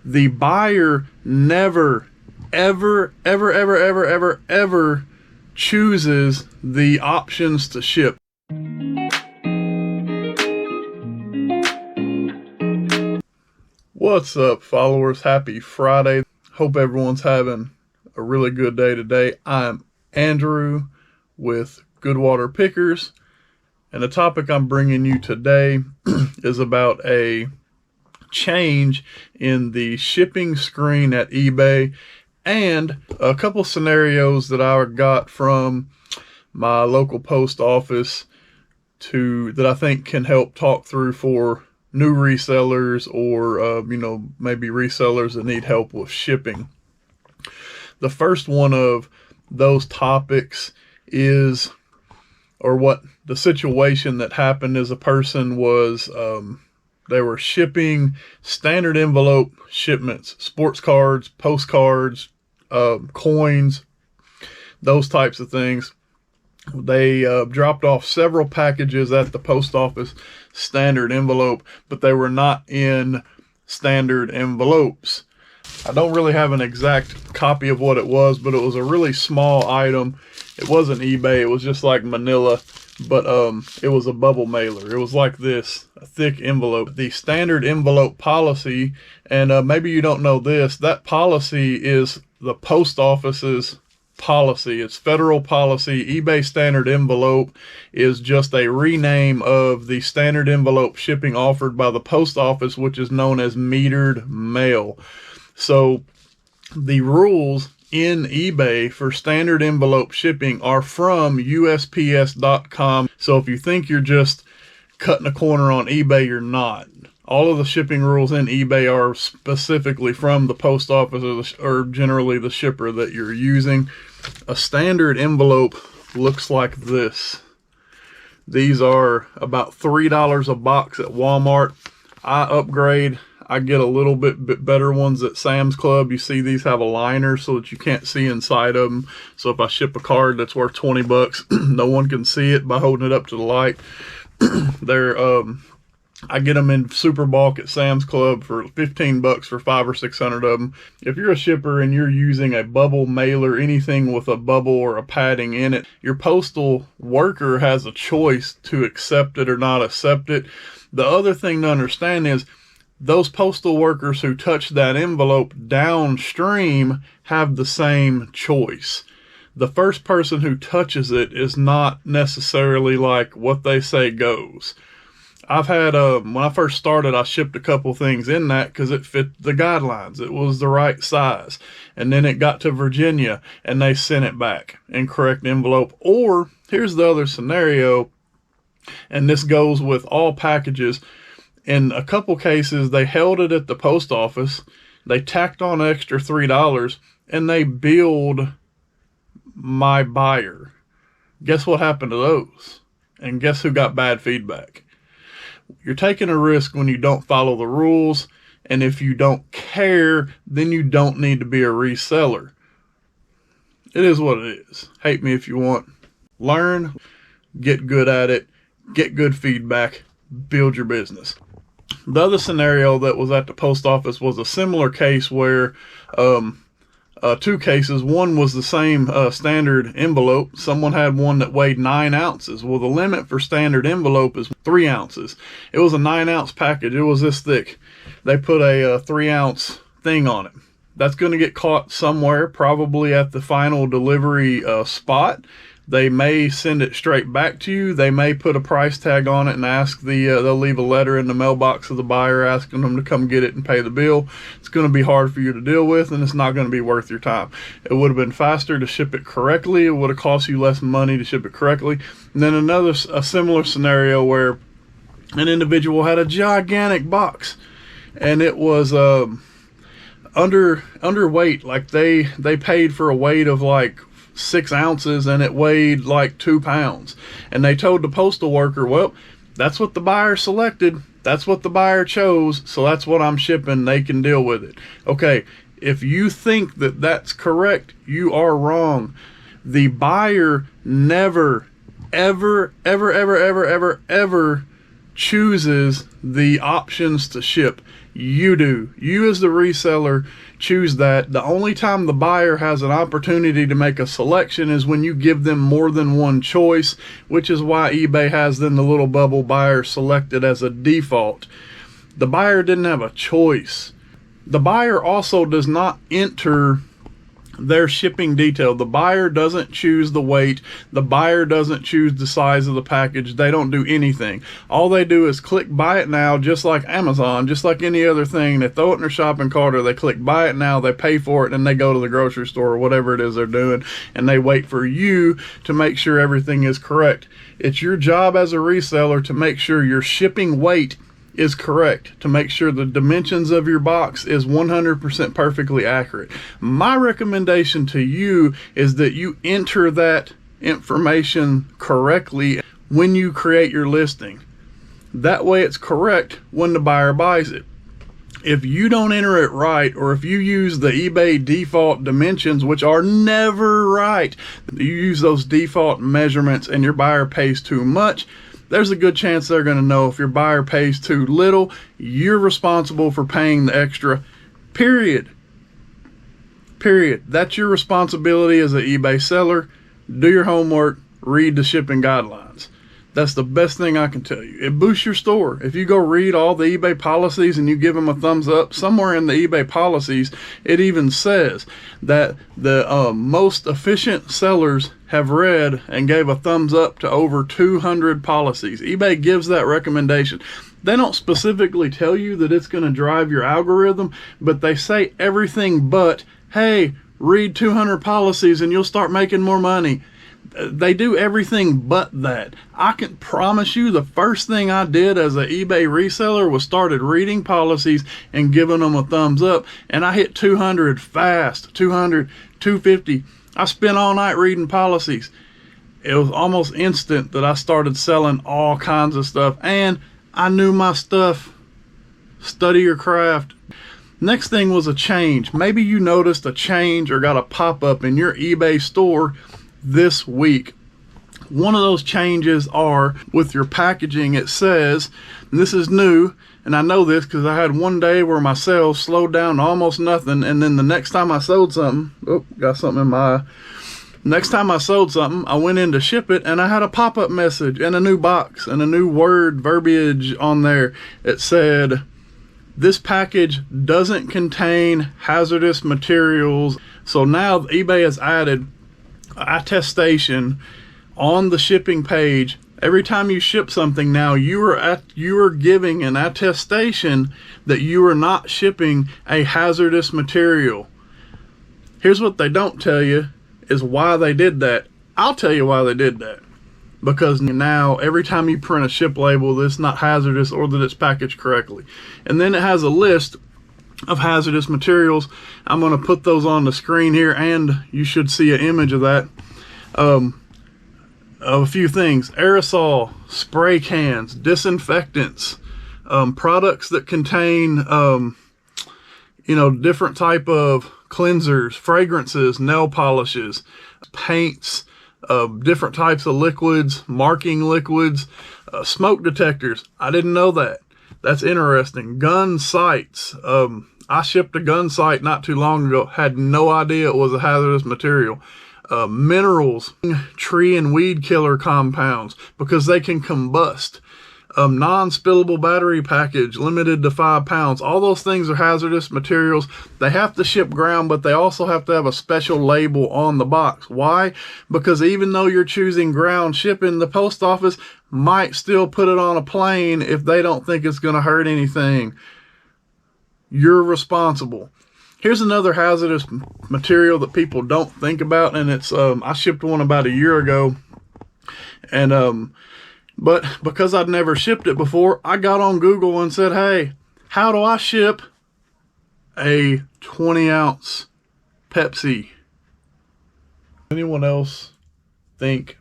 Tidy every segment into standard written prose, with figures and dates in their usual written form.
The buyer never, ever, ever, ever, ever, ever, ever chooses the options to ship. What's up, followers? Happy Friday. Hope everyone's having a really good day today. I'm Andrew with Goodwaterpickers, and the topic I'm bringing you today is about a change in the shipping screen at eBay and a couple scenarios that I got from my local post office that I think can help talk through for new resellers or maybe resellers that need help with shipping. The first one of those topics is, or what the situation that happened is, a person was they were shipping standard envelope shipments, sports cards, postcards, coins, those types of things. They dropped off several packages at the post office standard envelope, but they were not in standard envelopes. I don't really have an exact copy of what it was, but it was a really small item. It wasn't eBay. It was just like manila, but it was a bubble mailer. It was like this, a thick envelope. The standard envelope policy, and maybe you don't know this, that policy is the post office's policy. It's federal policy. eBay standard envelope is just a rename of the standard envelope shipping offered by the post office, which is known as metered mail. So the rules in eBay for standard envelope shipping are from USPS.com. So if you think you're just cutting a corner on eBay, you're not. All of the shipping rules in eBay are specifically from the post office or generally the shipper that you're using. A standard envelope looks like this. These are about $3 a box at Walmart. I upgrade. I get a little bit better ones at Sam's Club. You see these have a liner so that you can't see inside of them. So if I ship a card that's worth 20 bucks, no one can see it by holding it up to the light. I get them in super bulk at Sam's Club for 15 bucks for 500 or 600 of them. If you're a shipper and you're using a bubble mailer, anything with a bubble or a padding in it, your postal worker has a choice to accept it or not accept it. The other thing to understand is those postal workers who touch that envelope downstream have the same choice. The first person who touches it is not necessarily like what they say goes. I've had, when I first started, I shipped a couple things in that because it fit the guidelines. It was the right size. And then it got to Virginia and they sent it back in correct envelope. Or here's the other scenario, and this goes with all packages. In a couple cases, they held it at the post office. They tacked on an extra $3 and they billed my buyer. Guess what happened to those? And guess who got bad feedback? You're taking a risk when you don't follow the rules, and if you don't care, then you don't need to be a reseller. It is what it is. Hate me if you want. Learn, get good at it, get good feedback, build your business. The other scenario that was at the post office was a similar case where two cases. One was the same standard envelope. Someone had one that weighed 9 ounces. Well, the limit for standard envelope is 3 ounces. It was a 9-ounce package. It was this thick. They put a 3-ounce thing on it. That's going to get caught somewhere, probably at the final delivery spot. They may send it straight back to you. They may put a price tag on it and ask they'll leave a letter in the mailbox of the buyer asking them to come get it and pay the bill. It's going to be hard for you to deal with, and it's not going to be worth your time. It would have been faster to ship it correctly. It would have cost you less money to ship it correctly. And then a similar scenario where an individual had a gigantic box, and it was underweight. Like they paid for a weight of like 6 ounces and it weighed like 2 pounds. And they told the postal worker, well, that's what the buyer selected. That's what the buyer chose. So that's what I'm shipping. They can deal with it. Okay. If you think that that's correct, you are wrong. The buyer never, ever, ever, ever, ever, ever, ever chooses the options to ship. You do. You as the reseller choose that. The only time the buyer has an opportunity to make a selection is when you give them more than one choice, which is why eBay has then the little bubble buyer selected as a default. The buyer didn't have a choice. The buyer also does not enter their shipping detail. The buyer doesn't choose the weight. The buyer doesn't choose the size of the package. They don't do anything. All they do is click buy it now, just like Amazon, just like any other thing. They throw it in their shopping cart, or they click buy it now, they pay for it, and they go to the grocery store or whatever it is they're doing, and they wait for you to make sure everything is correct. It's your job as a reseller to make sure your shipping weight is correct, to make sure the dimensions of your box is 100% perfectly accurate. My recommendation to you is that you enter that information correctly when you create your listing. That way it's correct when the buyer buys it. If you don't enter it right, or if you use the eBay default dimensions, which are never right, you use those default measurements and your buyer pays too much, there's a good chance they're going to know. If your buyer pays too little, you're responsible for paying the extra. Period. That's your responsibility as an eBay seller. Do your homework, read the shipping guidelines. That's the best thing I can tell you. It boosts your store. If you go read all the eBay policies and you give them a thumbs up, somewhere in the eBay policies, it even says that the most efficient sellers have read and gave a thumbs up to over 200 policies. eBay gives that recommendation. They don't specifically tell you that it's going to drive your algorithm, but they say everything but, hey, read 200 policies and you'll start making more money. They do everything but that. I can promise you the first thing I did as an eBay reseller was started reading policies and giving them a thumbs up, and I hit 200 fast, 200, 250. I spent all night reading policies. It was almost instant that I started selling all kinds of stuff, and I knew my stuff. Study your craft. Next thing was a change. Maybe you noticed a change or got a pop-up in your eBay store this week. One of those changes are with your packaging. It says, and this is new, and I know this because I had one day where my sales slowed down to almost nothing, and then the next time I sold something, got something in my eye. Next time I sold something, I went in to ship it, and I had a pop-up message and a new box and a new word verbiage on there. It said, this package doesn't contain hazardous materials. So now eBay has added attestation on the shipping page. Every time you ship something now, you are giving an attestation that you are not shipping a hazardous material. Here's what they don't tell you is why they did that. I'll tell you why they did that. Because now every time you print a ship label that it's not hazardous or that it's packaged correctly. And then it has a list of hazardous materials. I'm going to put those on the screen here, and you should see an image of that. A few things: aerosol, spray cans, disinfectants, products that contain different type of cleansers, fragrances, nail polishes, paints, different types of liquids, marking liquids, smoke detectors. I didn't know that. That's interesting. Gun sights. I shipped a gun sight not too long ago. Had no idea it was a hazardous material. Minerals, tree and weed killer compounds, because they can combust. Non-spillable battery package, limited to 5 pounds. All those things are hazardous materials. They have to ship ground, but they also have to have a special label on the box. Why? Because even though you're choosing ground shipping, the post office might still put it on a plane if they don't think it's going to hurt anything. You're responsible. Here's another hazardous material that people don't think about, and it's I shipped one about a year ago, and but because I'd never shipped it before, I got on Google and said, hey, how do I ship a 20-ounce Pepsi? Anyone else think,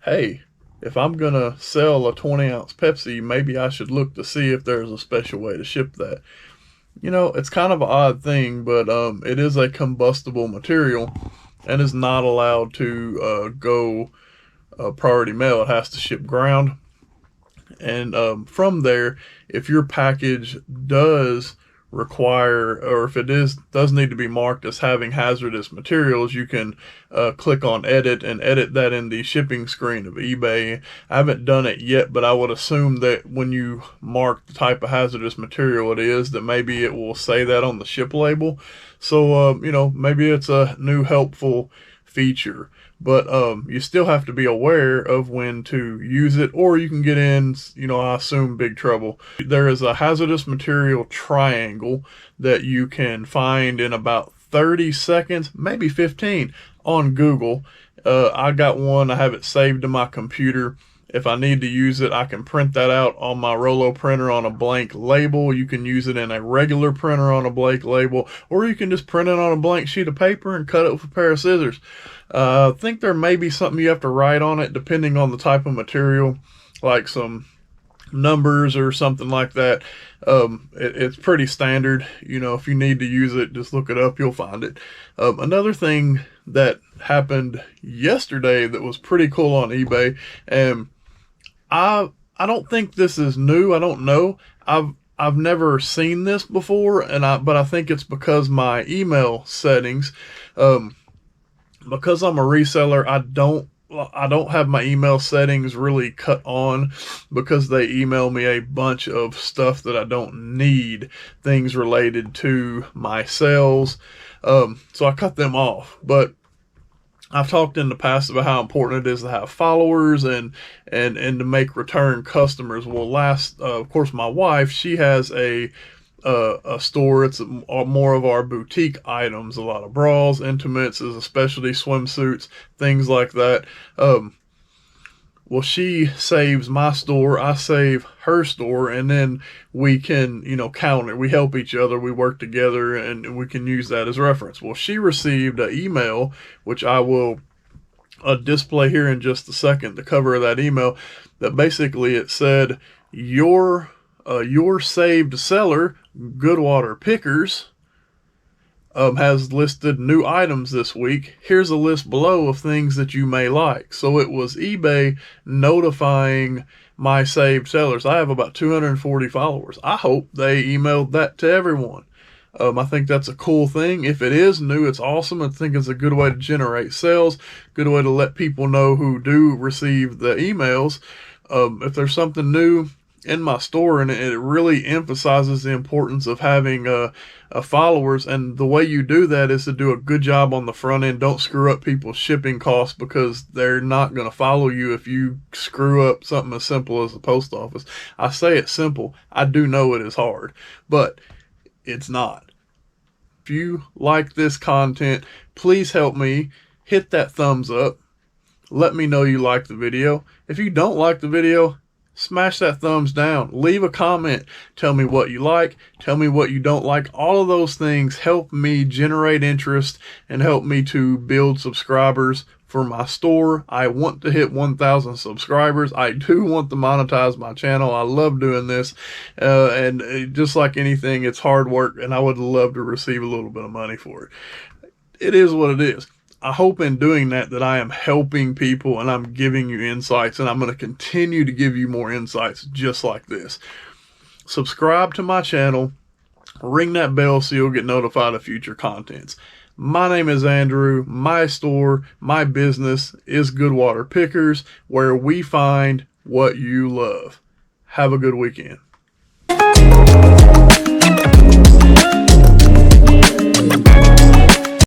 hey, if I'm going to sell a 20-ounce Pepsi, maybe I should look to see if there's a special way to ship that? You know, it's kind of an odd thing, but it is a combustible material and is not allowed to go priority mail. It has to ship ground. And from there, if your package does require, or if it does need to be marked as having hazardous materials, you can click on edit and edit that in the shipping screen of eBay. I haven't done it yet, but I would assume that when you mark the type of hazardous material it is, that maybe it will say that on the ship label. So maybe it's a new helpful feature. But you still have to be aware of when to use it, or you can get in, I assume, big trouble. There is a hazardous material triangle that you can find in about 30 seconds, maybe 15, on Google. I got one. I have it saved to my computer. If I need to use it, I can print that out on my Rollo printer on a blank label. You can use it in a regular printer on a blank label, or you can just print it on a blank sheet of paper and cut it with a pair of scissors. I think there may be something you have to write on it depending on the type of material, like some numbers or something like that. It's pretty standard. If you need to use it, just look it up. You'll find it. Another thing that happened yesterday that was pretty cool on eBay, and I don't think this is new. I don't know. I've never seen this before, but I think it's because my email settings, because I'm a reseller, I don't have my email settings really cut on, because they email me a bunch of stuff that I don't need, things related to my sales. So I cut them off. But I've talked in the past about how important it is to have followers and to make return customers. Well, of course, my wife, she has a store. It's more of our boutique items, a lot of bras, intimates, especially swimsuits, things like that. Well, she saves my store, I save her store, and then we can, counter. We help each other, we work together, and we can use that as reference. Well, she received an email, which I will display here in just a second, the cover of that email, that basically it said, your saved seller, Goodwaterpickers, has listed new items this week. Here's a list below of things that you may like. So it was eBay notifying my saved sellers. I have about 240 followers. I hope they emailed that to everyone. I think that's a cool thing. If it is new, it's awesome. I think it's a good way to generate sales, good way to let people know who do receive the emails. If there's something new in my store, and it really emphasizes the importance of having followers, and the way you do that is to do a good job on the front end. Don't screw up people's shipping costs, because they're not going to follow you if you screw up something as simple as the post office. I say it's simple. I do know it is hard, but it's not. If you like this content, please help me hit that thumbs up. Let me know you like the video. If you don't like the video, smash that thumbs down. Leave a comment. Tell me what you like. Tell me what you don't like. All of those things help me generate interest and help me to build subscribers for my store. I want to hit 1,000 subscribers. I do want to monetize my channel. I love doing this. And just like anything, it's hard work, and I would love to receive a little bit of money for it. It is what it is. I hope in doing that I am helping people, and I'm giving you insights, and I'm going to continue to give you more insights just like this. Subscribe to my channel, ring that bell so you'll get notified of future contents. My name is Andrew. My store, my business is Goodwaterpickers, where we find what you love. Have a good weekend.